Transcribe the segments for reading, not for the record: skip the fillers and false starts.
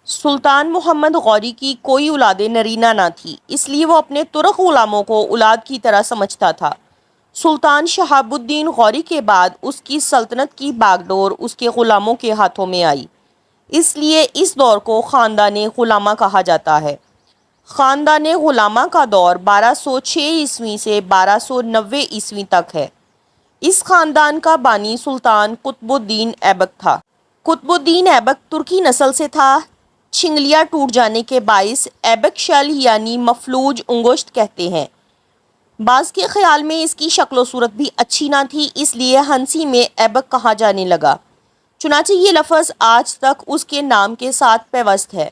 سلطان محمد غوری کی کوئی اولاد نرینہ نہ تھی، اس لیے وہ اپنے ترک غلاموں کو اولاد کی طرح سمجھتا تھا۔ سلطان شہاب الدین غوری کے بعد اس کی سلطنت کی باغ ڈور اس کے غلاموں کے ہاتھوں میں آئی، اس لیے اس دور کو خاندان غلامہ کہا جاتا ہے۔ خاندان غلامہ کا دور 1206 عیسوی سے 1290 عیسوی تک ہے۔ اس خاندان کا بانی سلطان قطب الدین ایبک تھا۔ قطب الدین ایبک ترکی نسل سے تھا۔ چھنگلیاں ٹوٹ جانے کے باعث ایبک شل یعنی مفلوج انگشت کہتے ہیں۔ بعض کے خیال میں اس کی شکل و صورت بھی اچھی نہ تھی، اس لیے ہنسی میں ایبک کہا جانے لگا۔ چنانچہ یہ لفظ آج تک اس کے نام کے ساتھ پیوست ہے۔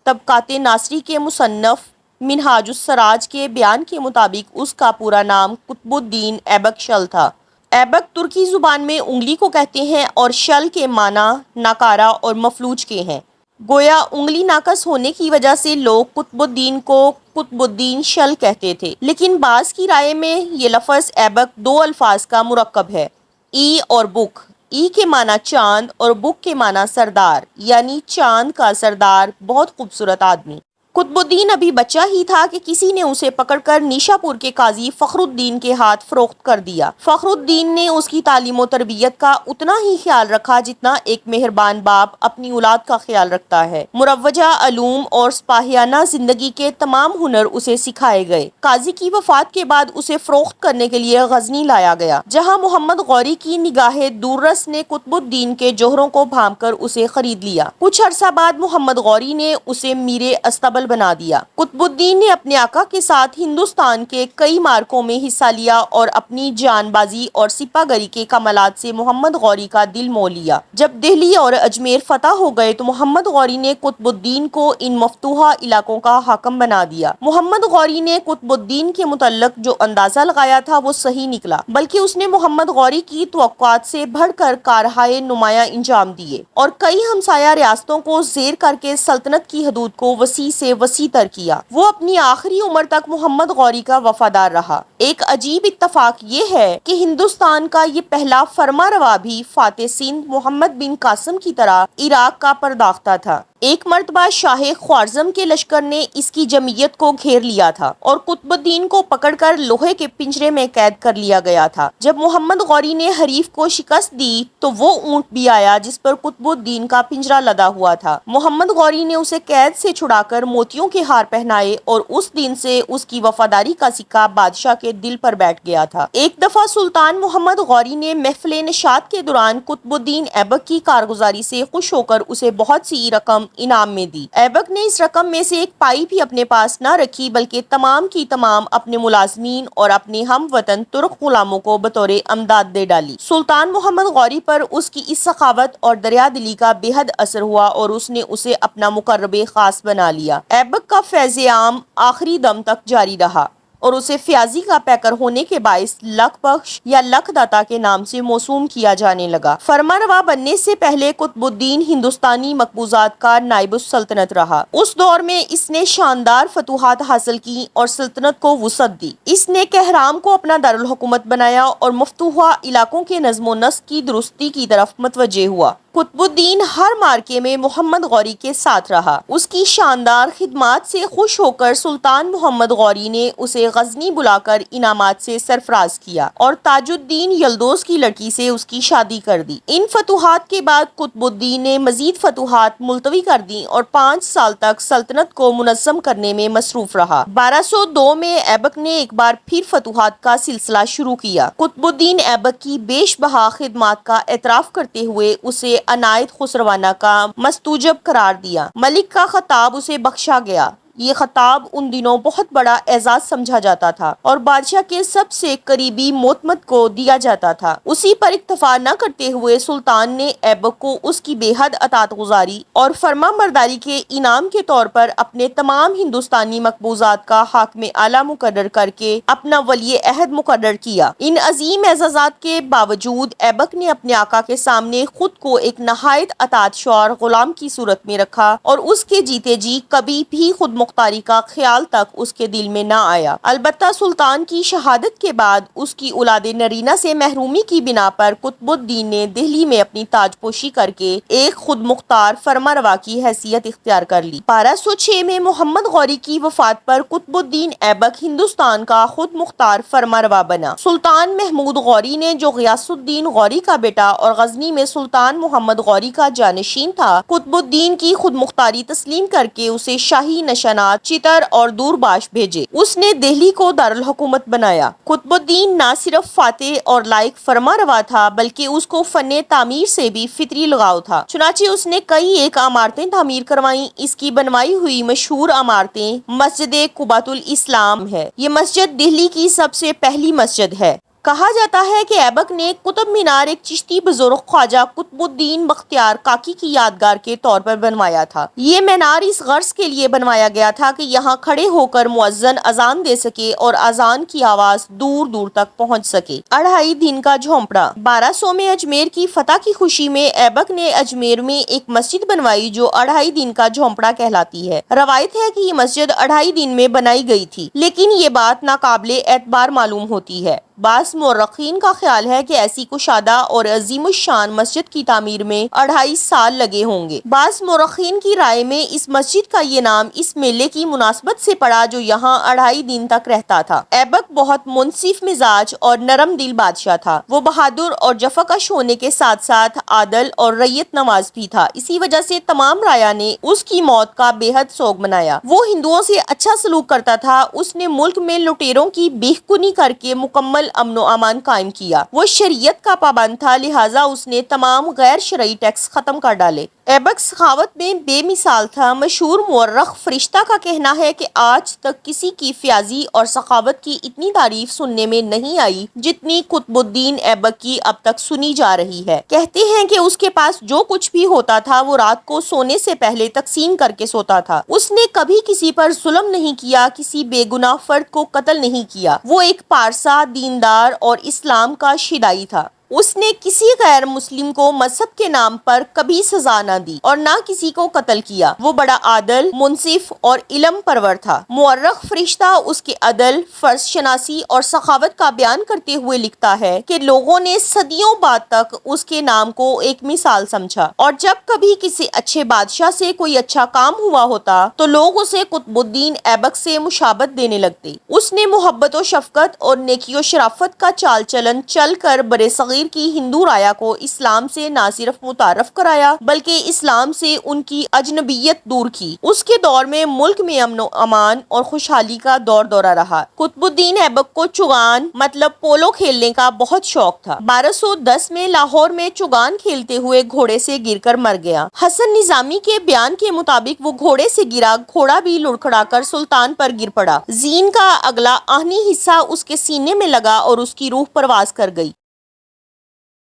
طبقات ناصری کے مصنف منہاج السراج کے بیان کے مطابق اس کا پورا نام قطب الدین ایبک شل تھا۔ ایبک ترکی زبان میں انگلی کو کہتے ہیں اور شل کے معنی ناکارہ اور مفلوج کے ہیں۔ گویا انگلی ناقص ہونے کی وجہ سے لوگ قطب الدین کو قطب الدین شل کہتے تھے، لیکن بعض کی رائے میں یہ لفظ ایبک دو الفاظ کا مرکب ہے، ای اور بک۔ ای کے معنی چاند اور بک کے معنی سردار، یعنی چاند کا سردار، بہت خوبصورت آدمی۔ قطب الدین ابھی بچہ ہی تھا کہ کسی نے اسے پکڑ کر نیشا پور کے قاضی فخر الدین کے ہاتھ فروخت کر دیا۔ فخر الدین نے اس کی تعلیم و تربیت کا اتنا ہی خیال رکھا جتنا ایک مہربان باپ اپنی اولاد کا خیال رکھتا ہے۔ مروجہ علوم اور سپاہیانہ زندگی کے تمام ہنر اسے سکھائے گئے۔ قاضی کی وفات کے بعد اسے فروخت کرنے کے لیے غزنی لایا گیا، جہاں محمد غوری کی نگاہ دوررس نے قطب الدین کے جوہروں کو بھانپ کر اسے خرید لیا۔ کچھ عرصہ بعد محمد غوری نے اسے میر استبل بنا دیا۔ قطب الدین نے اپنے آقا کے ساتھ ہندوستان کے کئی معرکوں میں حصہ لیا اور اپنی جان بازی اور سپہ گری کے کمالات سے محمد غوری کا دل مو لیا۔ جب دہلی اور اجمیر فتح ہو گئے تو محمد غوری نے قطب الدین کو ان مفتوحہ علاقوں کا حاکم بنا دیا۔ محمد غوری نے قطب الدین کے متعلق جو اندازہ لگایا تھا وہ صحیح نکلا، بلکہ اس نے محمد غوری کی توقعات سے بڑھ کر کارہائے نمایاں انجام دیے اور کئی ہمسایہ ریاستوں کو زیر کر کے سلطنت کی حدود کو وسیع سے وسیع تر کیا۔ وہ اپنی آخری عمر تک محمد غوری کا وفادار رہا۔ ایک عجیب اتفاق یہ ہے کہ ہندوستان کا یہ پہلا فرما روا بھی فاتح سندھ محمد بن قاسم کی طرح عراق کا پرداختہ تھا۔ ایک مرتبہ شاہ خوارزم کے لشکر نے اس کی جمعیت کو گھیر لیا تھا اور قطب الدین کو پکڑ کر لوہے کے پنجرے میں قید کر لیا گیا تھا۔ جب محمد غوری نے حریف کو شکست دی تو وہ اونٹ بھی آیا جس پر قطب الدین کا پنجرہ لدا ہوا تھا۔ محمد غوری نے اسے قید سے چھڑا کر موتیوں کے ہار پہنائے اور اس دن سے اس کی وفاداری کا سکہ بادشاہ کے دل پر بیٹھ گیا تھا۔ ایک دفعہ سلطان محمد غوری نے محفل نشاط کے دوران قطب الدین ایبک کی کارگزاری سے خوش ہو کر اسے بہت سی رقم انعام میں دی۔ ایبک نے اس رقم میں سے ایک پائی بھی اپنے پاس نہ رکھی، بلکہ تمام کی تمام اپنے ملازمین اور اپنے ہم وطن ترک غلاموں کو بطور امداد دے ڈالی۔ سلطان محمد غوری پر اس کی اس سخاوت اور دریا دلی کا بے حد اثر ہوا اور اس نے اسے اپنا مقرب خاص بنا لیا۔ ایبک کا فیض عام آخری دم تک جاری رہا اور اسے فیاضی کا پیکر ہونے کے باعث لکھ بخش یا لکھ داتا کے نام سے موسوم کیا جانے لگا۔ فرما روا بننے سے پہلے قطب الدین ہندوستانی مقبوضات کا نائب السلطنت رہا۔ اس دور میں اس نے شاندار فتوحات حاصل کی اور سلطنت کو وسعت دی۔ اس نے کہرام کو اپنا دارالحکومت بنایا اور مفتوحہ علاقوں کے نظم و نسق کی درستی کی طرف متوجہ ہوا۔ قطب الدین ہر معرکے میں محمد غوری کے ساتھ رہا۔ اس کی شاندار خدمات سے خوش ہو کر سلطان محمد غوری نے اسے غزنی بلا کر انعامات سے سرفراز کیا اور تاج الدین یلدوز کی لڑکی سے اس کی شادی کر دی۔ ان فتوحات کے بعد قطب الدین نے مزید فتوحات ملتوی کر دیں اور 5 سال تک سلطنت کو منظم کرنے میں مصروف رہا۔ 1202 میں ایبک نے ایک بار پھر فتوحات کا سلسلہ شروع کیا۔ قطب الدین ایبک کی بیش بہا خدمات کا اعتراف کرتے ہوئے اسے عنایت خسروانہ کا مستوجب قرار دیا۔ ملک کا خطاب اسے بخشا گیا۔ یہ خطاب ان دنوں بہت بڑا اعزاز سمجھا جاتا تھا اور بادشاہ کے سب سے قریبی معتمد کو دیا جاتا تھا۔ اسی پر اکتفا نہ کرتے ہوئے سلطان نے ایبک کو اس کی بے حد اطاعت گزاری اور فرما برداری کے انعام کے طور پر اپنے تمام ہندوستانی مقبوضات کا حاکم اعلیٰ مقرر کر کے اپنا ولی عہد مقرر کیا۔ ان عظیم اعزازات کے باوجود ایبک نے اپنے آقا کے سامنے خود کو ایک نہایت اطاعت شعار غلام کی صورت میں رکھا اور اس کے جیتے جی کبھی بھی خود مختاری کا خیال تک اس کے دل میں نہ آیا۔ البتہ سلطان کی شہادت کے بعد اس کی اولاد نرینہ سے محرومی کی بنا پر قطب الدین نے دہلی میں اپنی تاج پوشی کر کے ایک خود مختار فرمانروا کی حیثیت اختیار کر لی۔ 1206 میں محمد غوری کی وفات پر قطب الدین ایبک ہندوستان کا خود مختار فرمانروا بنا۔ سلطان محمود غوری نے، جو غیاث الدین غوری کا بیٹا اور غزنی میں سلطان محمد غوری کا جانشین تھا، قطب الدین کی خود مختاری تسلیم کر کے اسے شاہی نشانات، چتر اور دورباش بھیجے۔ اس نے دہلی کو دارالحکومت بنایا۔ قطب الدین نہ صرف فاتح اور لائق فرمانروا تھا بلکہ اس کو فن تعمیر سے بھی فطری لگاؤ تھا، چنانچہ اس نے کئی ایک عمارتیں تعمیر کروائیں۔ اس کی بنوائی ہوئی مشہور عمارتیں مسجد قبۃ الاسلام ہے۔ یہ مسجد دہلی کی سب سے پہلی مسجد ہے۔ کہا جاتا ہے کہ ایبک نے قطب مینار ایک چشتی بزرگ خواجہ قطب الدین بختیار کاکی کی یادگار کے طور پر بنوایا تھا۔ یہ مینار اس غرض کے لیے بنوایا گیا تھا کہ یہاں کھڑے ہو کر مؤذن اذان دے سکے اور اذان کی آواز دور دور تک پہنچ سکے۔ 2.5 دن کا جھونپڑا۔ 1200 میں اجمیر کی فتح کی خوشی میں ایبک نے اجمیر میں ایک مسجد بنوائی جو 2.5 دن کا جھونپڑا کہلاتی ہے۔ روایت ہے کہ یہ مسجد 2.5 دن میں بنائی گئی تھی، لیکن یہ بات ناقابل اعتبار معلوم ہوتی ہے۔ بعض مورخین کا خیال ہے کہ ایسی کشادہ اور عظیم الشان مسجد کی تعمیر میں 2.5 سال لگے ہوں گے۔ بعض مورخین کی رائے میں اس مسجد کا یہ نام اس میلے کی مناسبت سے پڑا جو یہاں 2.5 دن تک رہتا تھا۔ ایبک بہت منصف مزاج اور نرم دل بادشاہ تھا۔ وہ بہادر اور جفاکش ہونے کے ساتھ ساتھ عادل اور رعیت نواز بھی تھا۔ اسی وجہ سے تمام رایا نے اس کی موت کا بے حد سوگ منایا۔ وہ ہندوؤں سے اچھا سلوک کرتا تھا۔ اس نے ملک میں لٹیروں کی بیخ کنی کر کے مکمل امن و امان قائم کیا۔ وہ شریعت کا پابند تھا، لہٰذا اس نے تمام غیر شرعی ٹیکس ختم کر ڈالے۔ ایبک سخاوت میں بے مثال تھا۔ مشہور مورخ فرشتہ کا کہنا ہے کہ آج تک کسی کی فیاضی اور سخاوت کی اتنی تعریف سننے میں نہیں آئی جتنی قطب الدین ایبک کی اب تک سنی جا رہی ہے۔ کہتے ہیں کہ اس کے پاس جو کچھ بھی ہوتا تھا وہ رات کو سونے سے پہلے تقسیم کر کے سوتا تھا۔ اس نے کبھی کسی پر ظلم نہیں کیا، کسی بے گناہ فرد کو قتل نہیں کیا۔ وہ ایک پارسا، دیندار اور اسلام کا شیدائی تھا۔ اس نے کسی غیر مسلم کو مذہب کے نام پر کبھی سزا نہ دی اور نہ کسی کو قتل کیا۔ وہ بڑا عادل، منصف اور علم پرور تھا۔ مورخ فرشتہ اس کے عدل، فرض شناسی اور سخاوت کا بیان کرتے ہوئے لکھتا ہے کہ لوگوں نے صدیوں بعد تک اس کے نام کو ایک مثال سمجھا، اور جب کبھی کسی اچھے بادشاہ سے کوئی اچھا کام ہوا ہوتا تو لوگ اسے قطب الدین ایبک سے مشابہت دینے لگتے۔ اس نے محبت و شفقت اور نیکی و شرافت کا چال چلن چل کر برصغیر کی ہندو رایا کو اسلام سے نہ صرف متعارف کرایا بلکہ اسلام سے ان کی اجنبیت دور کی۔ اس کے دور میں ملک میں امن و امان اور خوشحالی کا دورہ رہا۔ قطب الدین ایبک کو چگان مطلب پولو کھیلنے کا بہت شوق تھا۔ 1210 میں لاہور میں چگان کھیلتے ہوئے گھوڑے سے گر کر مر گیا۔ حسن نظامی کے بیان کے مطابق وہ گھوڑے سے گرا، گھوڑا بھی لڑکھڑا کر سلطان پر گر پڑا۔ زین کا اگلا آہنی حصہ اس کے سینے میں لگا اور اس کی روح پرواز کر گئی۔